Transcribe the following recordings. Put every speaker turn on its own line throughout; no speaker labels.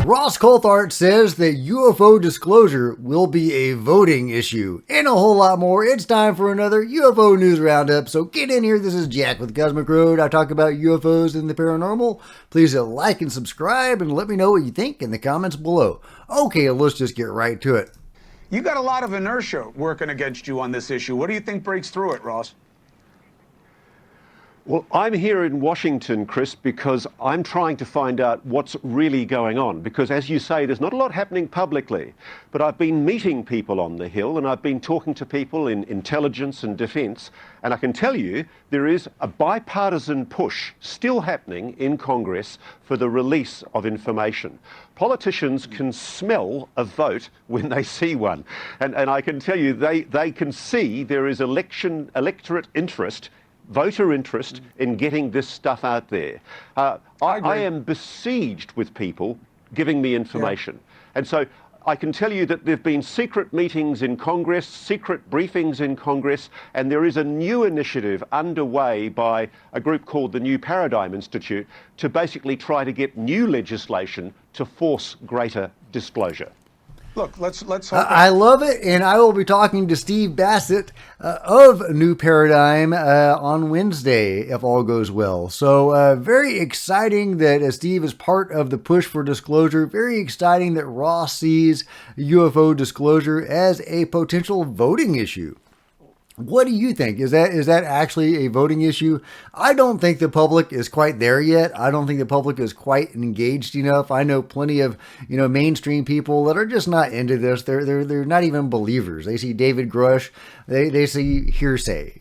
Ross Coulthart says that UFO disclosure will be a voting issue. And a whole lot more. It's time for another UFO News Roundup. So get in here. This is Jack with Cosmic Road. I talk about UFOs and the paranormal. Please hit like and subscribe and let me know what you think in the comments below. Okay, let's just get right to it.
You got a lot of inertia working against you on this issue. What do you think breaks through it, Ross?
Well, I'm here in Washington, Chris, because I'm trying to find out what's really going on. Because as you say, there's not a lot happening publicly. But I've been meeting people on the Hill and I've been talking to people in intelligence and defense. And I can tell you there is a bipartisan push still happening in Congress for the release of information. Politicians can smell a vote when they see one. And I can tell you they can see there is electorate interest, voter interest in getting this stuff out there. I am besieged with people giving me information. And so I can tell you that there have been secret meetings in Congress, secret briefings in Congress, and there is a new initiative underway by a group called the New Paradigm Institute to basically try to get new legislation to force greater disclosure.
Look, let's hope.
I love it, and I will be talking to Steve Bassett of New Paradigm on Wednesday, if all goes well. So very exciting that Steve is part of the push for disclosure. Very exciting that Ross sees UFO disclosure as a potential voting issue. What do you think? Is that actually a voting issue? I don't think the public is quite there yet. I don't think the public is quite engaged enough. I know plenty of, mainstream people that are just not into this. They're not even believers. They see David Grush, they see hearsay.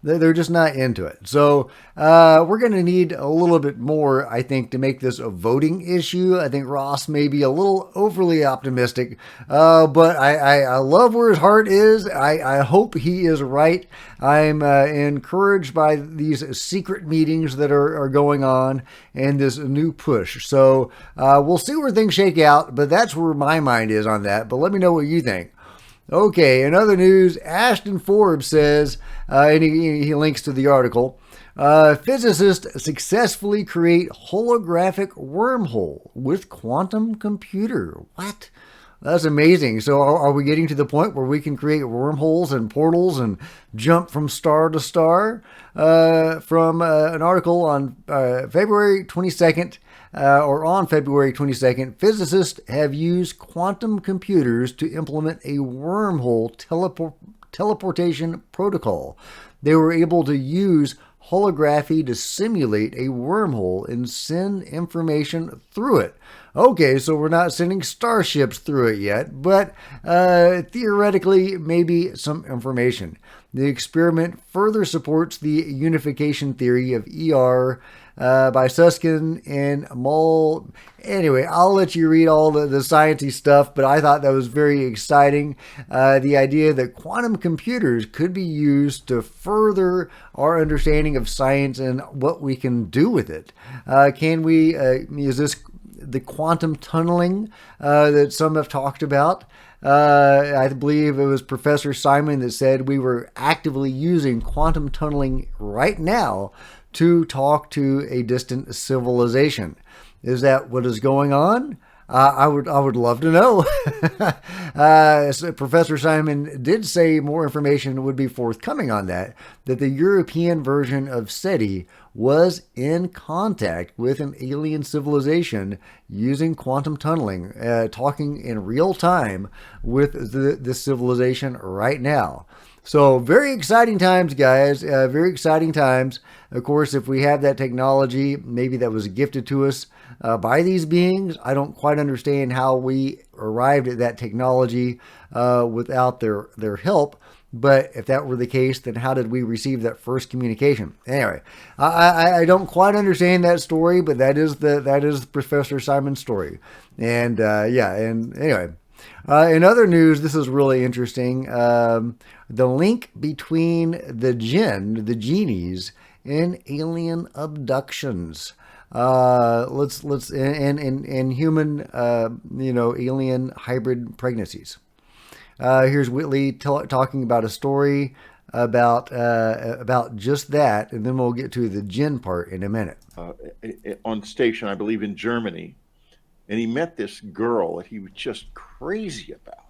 They're just not into it. So we're going to need a little bit more, I think, to make this a voting issue. I think Ross may be a little overly optimistic, but I love where his heart is. I hope he is right. I'm encouraged by these secret meetings that are going on and this new push. So we'll see where things shake out, but that's where my mind is on that. But let me know what you think. Okay, in other news, Ashton Forbes says, and he links to the article, physicists successfully create holographic wormhole with quantum computer. What? That's amazing. So are we getting to the point where we can create wormholes and portals and jump from star to star? From an article on February 22nd, on February 22nd, physicists have used quantum computers to implement a wormhole teleportation protocol. They were able to use holography to simulate a wormhole and send information through it. Okay, so we're not sending starships through it yet, but theoretically, maybe some information. The experiment further supports the unification theory of ER by Susskind and Mull. Anyway, I'll let you read all the sciencey stuff, but I thought that was very exciting. The idea that quantum computers could be used to further our understanding of science and what we can do with it. Is this the quantum tunneling that some have talked about? I believe it was Professor Simon that said we were actively using quantum tunneling right now to talk to a distant civilization. Is that what is going on? I would love to know. So Professor Simon did say more information would be forthcoming on that the European version of SETI was in contact with an alien civilization using quantum tunneling, talking in real time with the civilization right now. So very exciting times, guys. Very exciting times. Of course, if we have that technology, maybe that was gifted to us by these beings. I don't quite understand how we arrived at that technology without their help. But if that were the case, then how did we receive that first communication? Anyway, I don't quite understand that story, but that is Professor Simon's story. And anyway. In other news, this is really interesting. The link between the Genies, and alien abductions. And human, alien hybrid pregnancies. Here's Whitley talking about a story about just that, and then we'll get to the Jinn part in a minute.
On station, I believe in Germany, and he met this girl that he was just crazy about.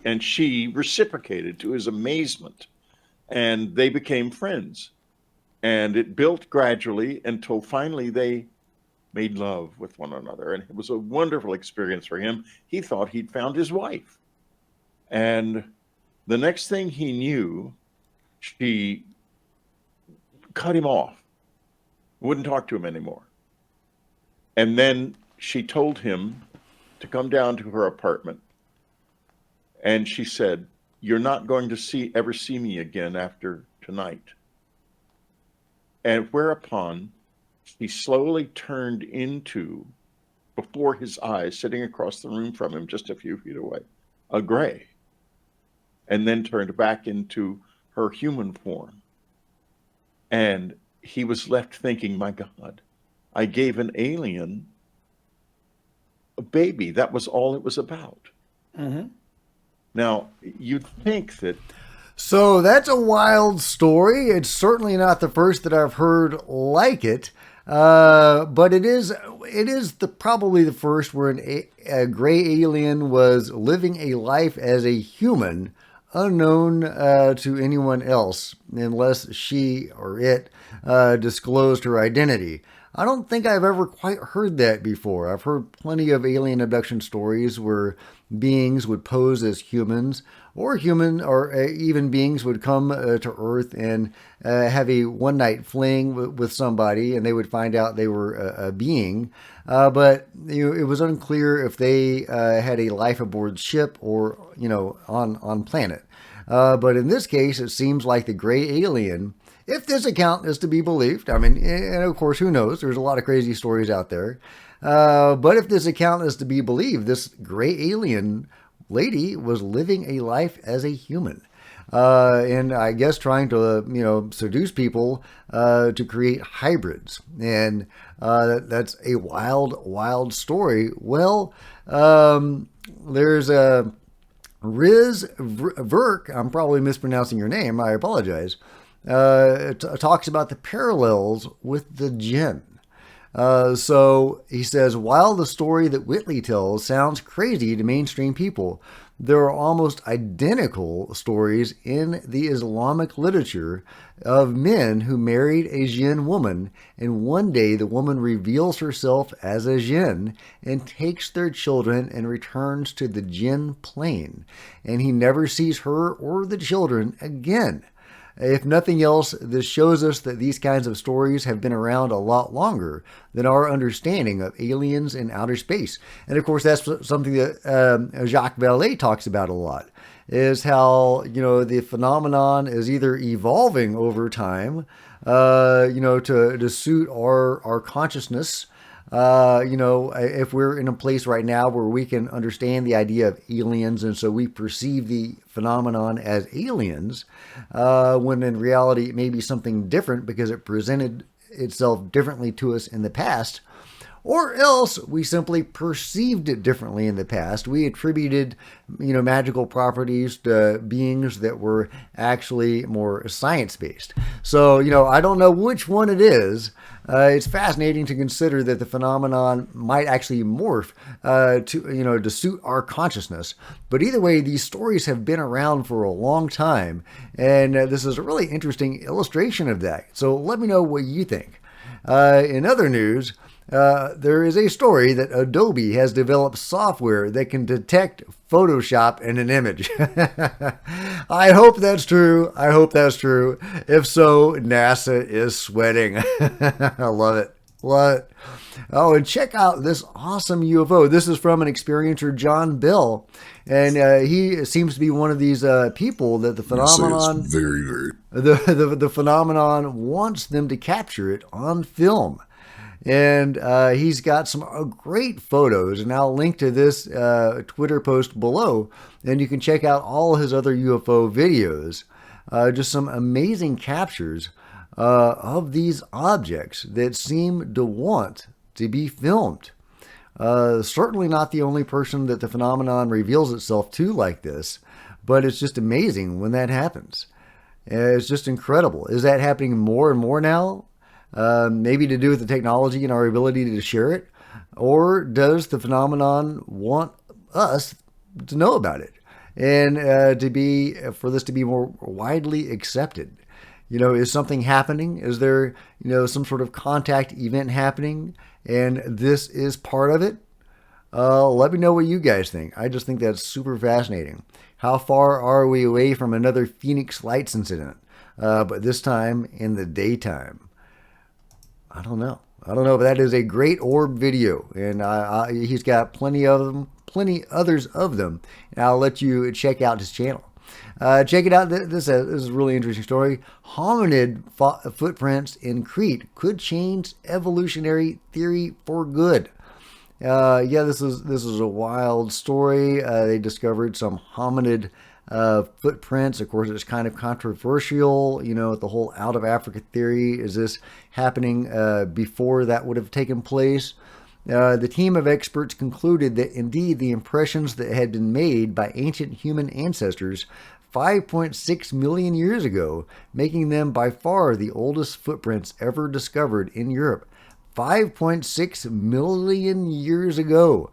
And she reciprocated to his amazement, and they became friends. And it built gradually until finally they made love with one another. And it was a wonderful experience for him. He thought he'd found his wife. And the next thing he knew, she cut him off, wouldn't talk to him anymore. And then she told him to come down to her apartment. And she said, "You're not going to ever see me again after tonight." And whereupon he slowly turned into, before his eyes, sitting across the room from him, just a few feet away, a gray, and then turned back into her human form. And he was left thinking, my God, I gave an alien a baby. That was all it was about. Mm-hmm. Now, you'd think that...
So that's a wild story. It's certainly not the first that I've heard like it. But it is probably the first where a gray alien was living a life as a human, unknown to anyone else, unless she or it disclosed her identity. I don't think I've ever quite heard that before. I've heard plenty of alien abduction stories where beings would pose as humans, or even beings would come to Earth and have a one-night fling with somebody, and they would find out they were a being. But it was unclear if they had a life aboard ship or on planet. But in this case, it seems like the gray alien, if this account is to be believed, I mean, and of course, who knows? There's a lot of crazy stories out there. But if this account is to be believed, this gray alien lady was living a life as a human. And I guess trying to, seduce people to create hybrids. And that's a wild, wild story. Well, there's a Riz Verk, I'm probably mispronouncing your name, I apologize, talks about the parallels with the jinn. So he says, while the story that Whitley tells sounds crazy to mainstream people, there are almost identical stories in the Islamic literature of men who married a jinn woman, and one day the woman reveals herself as a jinn and takes their children and returns to the jinn plane, and he never sees her or the children again. If nothing else, this shows us that these kinds of stories have been around a lot longer than our understanding of aliens in outer space. And of course, that's something that Jacques Vallée talks about a lot, is how, the phenomenon is either evolving over time, to suit our consciousness. If we're in a place right now where we can understand the idea of aliens, and so we perceive the phenomenon as aliens, when in reality it may be something different because it presented itself differently to us in the past, or else we simply perceived it differently in the past. We attributed, magical properties to beings that were actually more science-based. So, I don't know which one it is. It's fascinating to consider that the phenomenon might actually morph to suit our consciousness. But either way, these stories have been around for a long time, and this is a really interesting illustration of that. So let me know what you think. In other news, there is a story that Adobe has developed software that can detect Photoshop in an image. I hope that's true. If so, NASA is sweating. I love it. Oh, and check out this awesome UFO. This is from an experiencer, John Bell. And he seems to be one of these people that the phenomenon, the phenomenon wants them to capture it on film. And he's got some great photos, and I'll link to this Twitter post below, and you can check out all his other UFO videos. Just some amazing captures of these objects that seem to want to be filmed. Certainly not the only person that the phenomenon reveals itself to like this, but it's just amazing when that happens. It's just incredible. Is that happening more and more now? Maybe to do with the technology and our ability to share it. Or does the phenomenon want us to know about it and for this to be more widely accepted? Is something happening? Is there, some sort of contact event happening and this is part of it? Let me know what you guys think. I just think that's super fascinating. How far are we away from another Phoenix Lights incident? But this time in the daytime. I don't know, but that is a great orb video, and he's got plenty others of them, and I'll let you check out his channel. Check it out. This is a really interesting story. Hominid footprints in Crete could change evolutionary theory for good. This is a wild story. They discovered some hominid footprints. Of course, it's kind of controversial, the whole out of Africa theory. Is this happening before that would have taken place? The team of experts concluded that indeed the impressions that had been made by ancient human ancestors 5.6 million years ago, making them by far the oldest footprints ever discovered in Europe. 5.6 million years ago,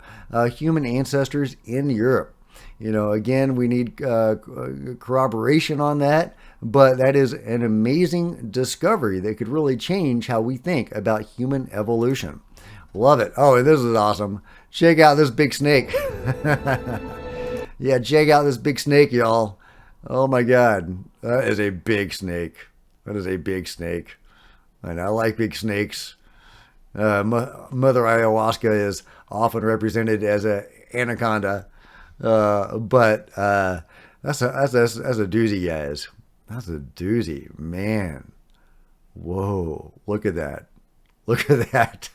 human ancestors in Europe. Again, we need corroboration on that, but that is an amazing discovery that could really change how we think about human evolution. Love it. Oh, this is awesome. Check out this big snake. Yeah, check out this big snake, y'all. Oh my God. That is a big snake. And I like big snakes. Mother ayahuasca is often represented as an anaconda. But that's a doozy, guys. That's a doozy, man. Whoa, look at that. Look at that.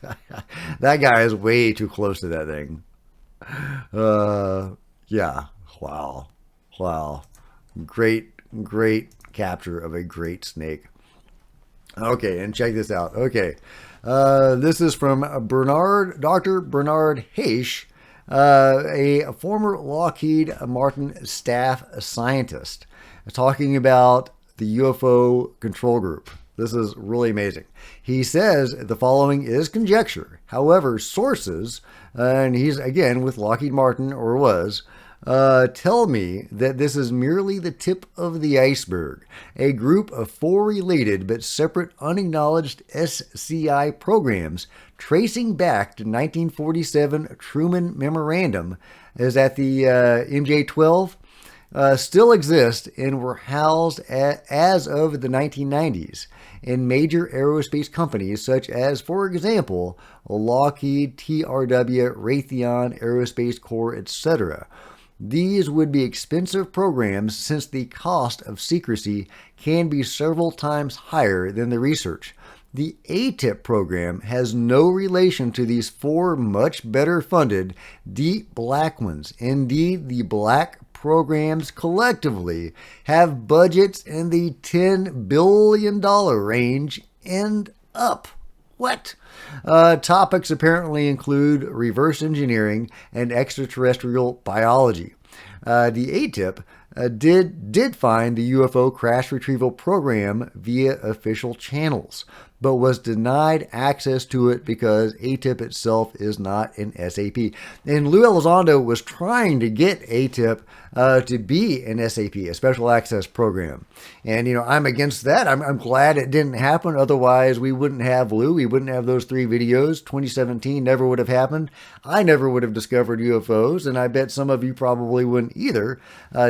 That guy is way too close to that thing. Yeah. Wow. Great capture of a great snake. Okay, and check this out. Okay. This is from Dr. Bernard Haish, a former Lockheed Martin staff scientist, talking about the UFO control group. This is really amazing. He says the following is conjecture. However, sources, and he's again with Lockheed Martin, or was, tell me that this is merely the tip of the iceberg. A group of 4 related but separate unacknowledged SCI programs tracing back to 1947 Truman Memorandum is that the MJ-12 still exist and were housed as of the 1990s in major aerospace companies such as, for example, Lockheed, TRW, Raytheon, Aerospace Corps, etc. These would be expensive programs since the cost of secrecy can be several times higher than the research. The AATIP program has no relation to these 4 much better funded deep black ones. Indeed, the black programs collectively have budgets in the $10 billion range and up. What? Topics apparently include reverse engineering and extraterrestrial biology. The AATIP did find the UFO crash retrieval program via official channels, but was denied access to it because AATIP itself is not an SAP. And Lou Elizondo was trying to get AATIP to be an SAP, a special access program. And, I'm against that. I'm glad it didn't happen. Otherwise, we wouldn't have Lou. We wouldn't have those 3 videos. 2017 never would have happened. I never would have discovered UFOs, and I bet some of you probably wouldn't either.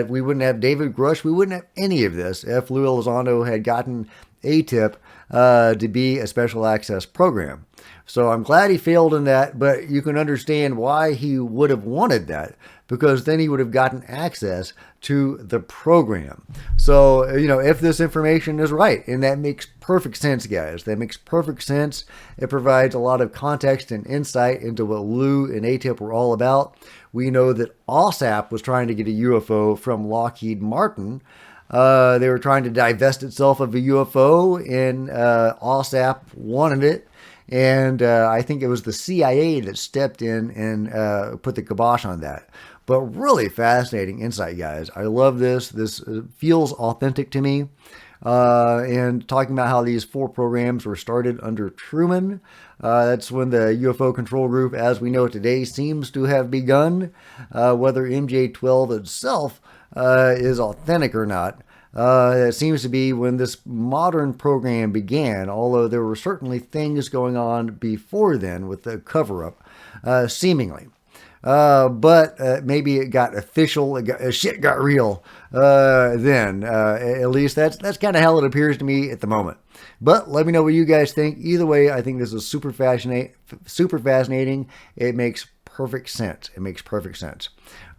We wouldn't have David Grush. We wouldn't have any of this if Lou Elizondo had gotten AATIP to be a special access program. So I'm glad he failed in that, but you can understand why he would have wanted that, because then he would have gotten access to the program. So, if this information is right, and that makes perfect sense, guys, that makes perfect sense. It provides a lot of context and insight into what Lou and AATIP were all about. We know that OSAP was trying to get a UFO from Lockheed Martin. They were trying to divest itself of a UFO, and OSAP wanted it. And I think it was the CIA that stepped in and put the kibosh on that. But really fascinating insight, guys. I love this. This feels authentic to me. and talking about how these 4 programs were started under Truman. That's when the UFO control group, as we know it today, seems to have begun. Whether MJ-12 itself is authentic or not, it seems to be when this modern program began, although there were certainly things going on before then with the cover-up, seemingly. But maybe it got official, shit got real then. At least that's kind of how it appears to me at the moment. But let me know what you guys think. Either way, I think this is super fascinating. It makes perfect sense. It makes perfect sense.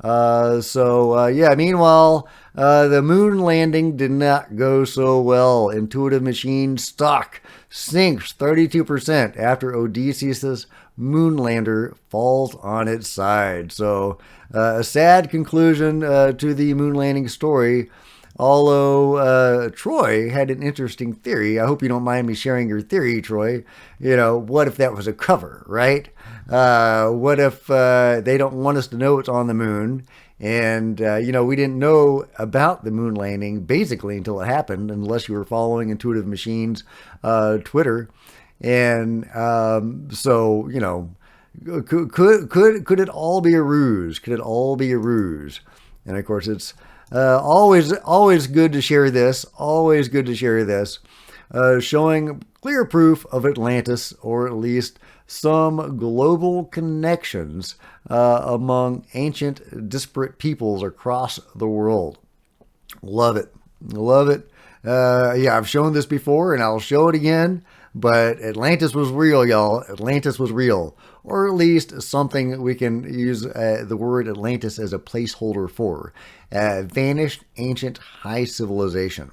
Yeah, meanwhile, the moon landing did not go so well. Intuitive Machine stock sinks 32% after Odysseus' moonlander falls on its side. So, a sad conclusion to the moon landing story. Although Troy had an interesting theory. I hope you don't mind me sharing your theory, Troy. You know, what if that was a cover, right? What if they don't want us to know it's on the moon? And, we didn't know about the moon landing basically until it happened, unless you were following Intuitive Machines Twitter. And could it all be a ruse? Could it all be a ruse? And of course, it's always good to share this. Always good to share this. Showing clear proof of Atlantis, or at least some global connections among ancient, disparate peoples across the world. Love it. Love it. I've shown this before, and I'll show it again. But Atlantis was real, y'all. Atlantis was real. Or at least something we can use the word Atlantis as a placeholder for. Vanished ancient high civilization.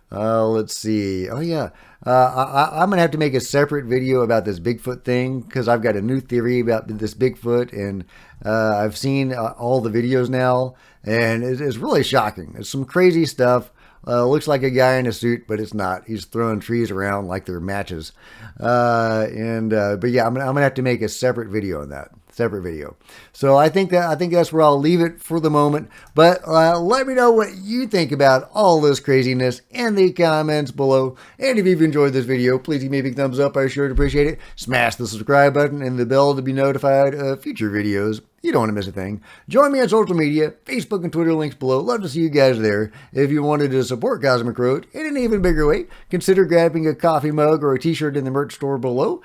Let's see. Oh, yeah. I'm going to have to make a separate video about this Bigfoot thing, because I've got a new theory about this Bigfoot, and I've seen all the videos now, and it's really shocking. It's some crazy stuff. Looks like a guy in a suit, but it's not. He's throwing trees around like they're matches. But yeah, I'm gonna have to make a separate video on that. Separate video. So I think that's where I'll leave it for the moment. But let me know what you think about all this craziness in the comments below. And if you've enjoyed this video, please give me a big thumbs up. I sure appreciate it. Smash the subscribe button and the bell to be notified of future videos. You don't want to miss a thing. Join me on social media, Facebook and Twitter, links below. Love to see you guys there. If you wanted to support Cosmic Road in an even bigger way, consider grabbing a coffee mug or a t-shirt in the merch store below.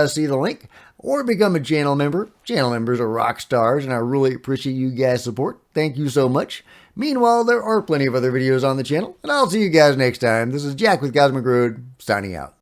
See the link. Or become a channel member. Channel members are rock stars, and I really appreciate you guys' support. Thank you so much. Meanwhile, there are plenty of other videos on the channel, and I'll see you guys next time. This is Jack with Cosmic Road, signing out.